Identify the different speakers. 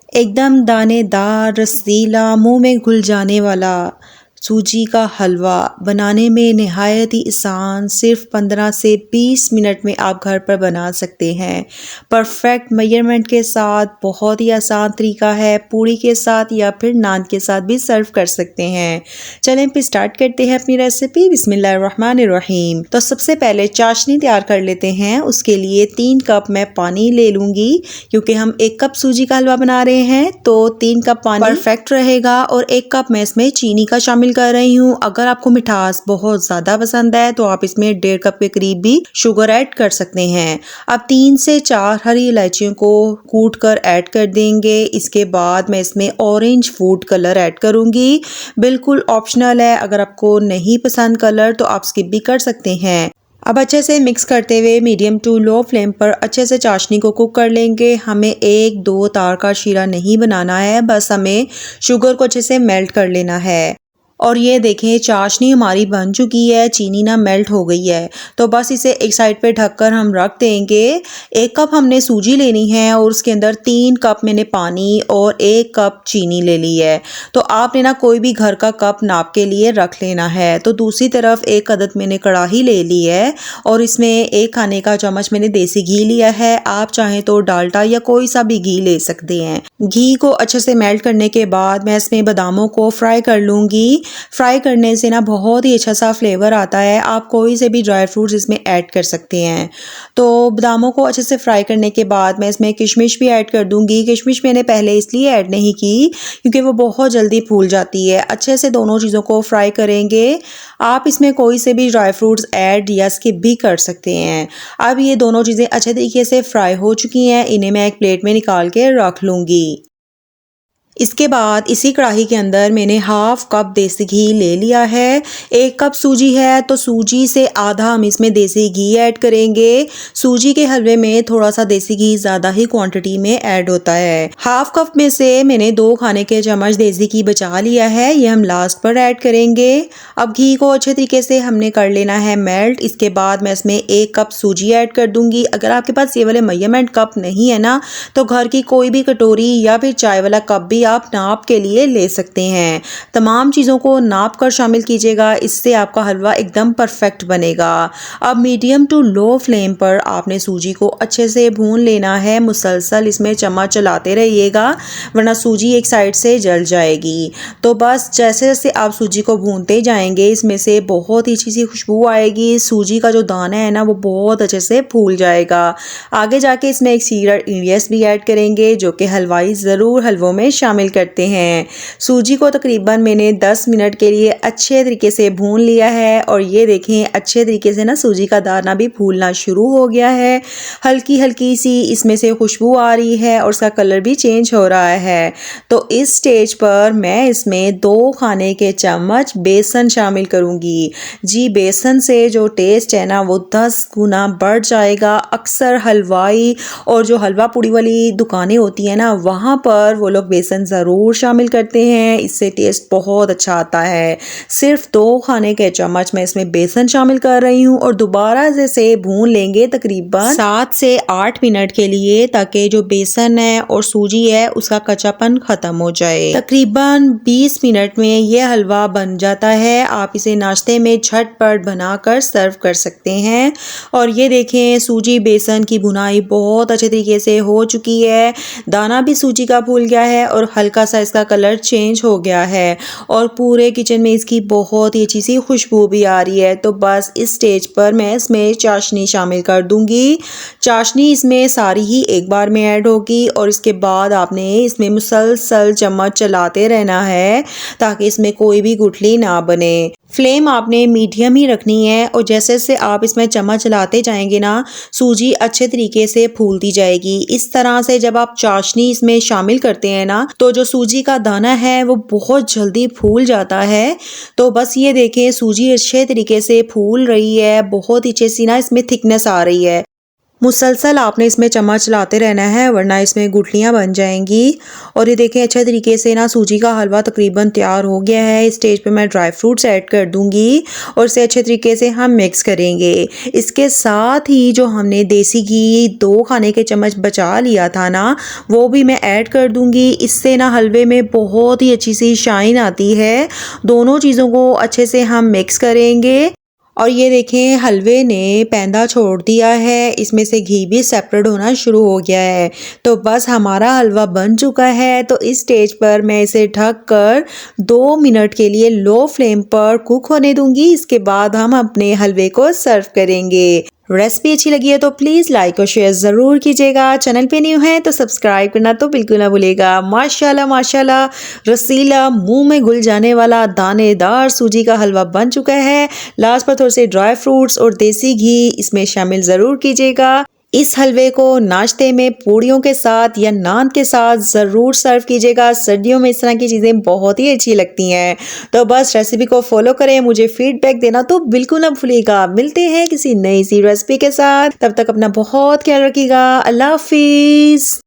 Speaker 1: एकदम दानेदार, रसीला, मुंह में घुल जाने वाला सूजी का हलवा बनाने में निहायत ही आसान, सिर्फ 15 से 20 मिनट में आप घर पर बना सकते हैं। परफेक्ट मेजरमेंट के साथ बहुत ही आसान तरीका है। पूड़ी के साथ या फिर नान के साथ भी सर्व कर सकते हैं। चलें फिर स्टार्ट करते हैं अपनी रेसिपी। बिस्मिल्लाहिर्रहमानिर्रहीम। तो सबसे पहले चाशनी तैयार कर लेते हैं। उसके लिए 3 कप मैं पानी ले लूँगी, क्योंकि हम 1 कप सूजी का हलवा बना रहे हैं तो 3 कप पानी परफेक्ट रहेगा। और 1 कप मैं इसमें चीनी का शामिल कर रही हूँ। अगर आपको मिठास बहुत ज़्यादा पसंद है तो आप इसमें 1.5 कप के करीब भी शुगर ऐड कर सकते हैं। अब 3 से 4 हरी इलायचियों को कूट कर ऐड कर देंगे। इसके बाद मैं इसमें ऑरेंज फूड कलर ऐड करूँगी। बिल्कुल ऑप्शनल है, अगर आपको नहीं पसंद कलर तो आप स्किप भी कर सकते हैं। अब अच्छे से मिक्स करते हुए मीडियम टू लो फ्लेम पर अच्छे से चाशनी को कुक कर लेंगे। हमें 1-2 तार का शीरा नहीं बनाना है, बस हमें शुगर को अच्छे से मेल्ट कर लेना है। और ये देखें चाशनी हमारी बन चुकी है, चीनी ना मेल्ट हो गई है। तो बस इसे एक साइड पे ढककर हम रख देंगे। 1 कप हमने सूजी लेनी है और उसके अंदर 3 कप मैंने पानी और 1 कप चीनी ले ली है। तो आपने ना कोई भी घर का कप नाप के लिए रख लेना है। तो दूसरी तरफ 1 अदद मैंने कढ़ाई ले ली है और इसमें 1 खाने का चम्मच मैंने देसी घी लिया है। आप चाहें तो डालडा या कोई सा भी घी ले सकते हैं। घी को अच्छे से मेल्ट करने के बाद मैं इसमें बादामों को फ्राई कर लूँगी। फ्राई करने से ना बहुत ही अच्छा सा फ्लेवर आता है। आप कोई से भी ड्राई फ्रूट्स इसमें ऐड कर सकते हैं। तो बादामों को अच्छे से फ्राई करने के बाद मैं इसमें किशमिश भी ऐड कर दूंगी। किशमिश मैंने पहले इसलिए ऐड नहीं की क्योंकि वो बहुत जल्दी फूल जाती है। अच्छे से दोनों चीज़ों को फ्राई करेंगे। आप इसमें कोई से भी ड्राई फ्रूट्स ऐड या स्किप भी कर सकते हैं। अब ये दोनों चीज़ें अच्छे तरीके से फ्राई हो चुकी हैं। इन्हें मैं एक प्लेट में निकाल के रख लूँगी। इसके बाद इसी कढ़ाई के अंदर मैंने हाफ कप देसी घी ले लिया है। 1 कप सूजी है तो सूजी से आधा हम इसमें देसी घी ऐड करेंगे। सूजी के हलवे में थोड़ा सा देसी घी ज़्यादा ही क्वांटिटी में ऐड होता है। हाफ कप में से मैंने 2 खाने के चम्मच देसी घी बचा लिया है, ये हम लास्ट पर ऐड करेंगे। अब घी को अच्छे तरीके से हमने कर लेना है मेल्ट। इसके बाद मैं इसमें 1 कप सूजी ऐड कर दूंगी। अगर आपके पास ये वाले मेजरमेंट कप नहीं है ना, तो घर की कोई भी कटोरी या फिर चाय वाला कप भी आप नाप के लिए ले सकते हैं। तमाम चीज़ों को नाप कर शामिल कीजिएगा, इससे आपका हलवा एकदम परफेक्ट बनेगा। अब मीडियम टू लो फ्लेम पर आपने सूजी को अच्छे से भून लेना है। मुसलसल इसमें चम्मच चलाते रहिएगा, वरना सूजी एक साइड से जल जाएगी। तो बस जैसे जैसे आप सूजी को भूनते जाएंगे, इसमें से बहुत ही अच्छी सी खुशबू आएगी। सूजी का जो दाना है ना, वो बहुत अच्छे से फूल जाएगा। आगे जाके इसमें एक सीक्रेट इंग्रेडिएंट्स भी ऐड करेंगे जो कि हलवाई ज़रूर हलवों में शामिल करते हैं। सूजी को तकरीबन मैंने 10 मिनट के लिए अच्छे तरीके से भून लिया है और ये देखें अच्छे तरीके से ना सूजी का दाना भी फूलना शुरू हो गया है। हल्की हल्की सी इसमें से खुशबू आ रही है और उसका कलर भी चेंज हो रहा है। तो इस स्टेज पर मैं इसमें 2 खाने के चम्मच बेसन शामिल करूंगी। जी, बेसन से जो टेस्ट है ना वो 10 गुना बढ़ जाएगा। अक्सर हलवाई और जो हलवा पूड़ी वाली दुकानें होती हैं ना, वहाँ पर वो लोग बेसन ज़रूर शामिल करते हैं। इससे टेस्ट बहुत अच्छा आता है। सिर्फ 2 खाने के चम्मच मैं इसमें बेसन शामिल कर रही हूँ और दोबारा से भून लेंगे तकरीबन 7 से 8 मिनट के लिए, ताकि जो बेसन है और सूजी है उसका कच्चापन खत्म हो जाए। तकरीबन 20 मिनट में ये हलवा बन जाता है। आप इसे नाश्ते में झटपट बनाकर सर्व कर सकते हैं। और ये देखें सूजी बेसन की भुनाई बहुत अच्छे तरीके से हो चुकी है। दाना भी सूजी का फूल गया है और हल्का सा इसका कलर चेंज हो गया है और पूरे किचन में इसकी बहुत ही अच्छी सी खुशबू भी आ रही है। तो बस इस स्टेज पर मैं इसमें चाशनी शामिल कर दूंगी। चाशनी इसमें सारी ही एक बार में ऐड होगी और इसके बाद आपने इसमें मुसलसल चम्मच चलाते रहना है ताकि इसमें कोई भी गुठली ना बने। फ्लेम आपने मीडियम ही रखनी है और जैसे जैसे आप इसमें चम्मच चलाते जाएंगे ना, सूजी अच्छे तरीके से फूलती जाएगी। इस तरह से जब आप चाशनी इसमें शामिल करते हैं ना, तो जो सूजी का दाना है वो बहुत जल्दी फूल जाता है। तो बस ये देखें सूजी अच्छे तरीके से फूल रही है, बहुत ही अच्छी सी ना इसमें थिकनेस आ रही है। मुसलसल आपने इसमें चम्मच चलाते रहना है वरना इसमें गुठलियाँ बन जाएंगी। और ये देखें अच्छे तरीके से ना सूजी का हलवा तकरीबन तैयार हो गया है। इस स्टेज पे मैं ड्राई फ्रूट्स ऐड कर दूंगी और इसे अच्छे तरीके से हम मिक्स करेंगे। इसके साथ ही जो हमने देसी घी 2 खाने के चम्मच बचा लिया था ना, वो भी मैं ऐड कर दूंगी। इससे ना हलवे में बहुत ही अच्छी सी शाइन आती है। दोनों चीज़ों को अच्छे से हम मिक्स करेंगे। और ये देखें हलवे ने पैंदा छोड़ दिया है, इसमें से घी भी सेपरेट होना शुरू हो गया है। तो बस हमारा हलवा बन चुका है। तो इस स्टेज पर मैं इसे ढक कर 2 मिनट के लिए लो फ्लेम पर कुक होने दूंगी। इसके बाद हम अपने हलवे को सर्व करेंगे। रेसिपी अच्छी लगी है तो प्लीज़ लाइक और शेयर ज़रूर कीजिएगा। चैनल पे न्यू है तो सब्सक्राइब करना तो बिल्कुल ना भूलिएगा। माशाल्लाह माशाल्लाह, रसीला मुंह में घुल जाने वाला दानेदार सूजी का हलवा बन चुका है। लास्ट पर थोड़े से ड्राई फ्रूट्स और देसी घी इसमें शामिल ज़रूर कीजिएगा। इस हलवे को नाश्ते में पूड़ियों के साथ या नान के साथ ज़रूर सर्व कीजिएगा। सर्दियों में इस तरह की चीज़ें बहुत ही अच्छी लगती हैं। तो बस रेसिपी को फॉलो करें, मुझे फीडबैक देना तो बिल्कुल ना भूलिएगा। मिलते हैं किसी नई सी रेसिपी के साथ, तब तक अपना बहुत ख्याल रखिएगा। अल्लाह हाफिज़।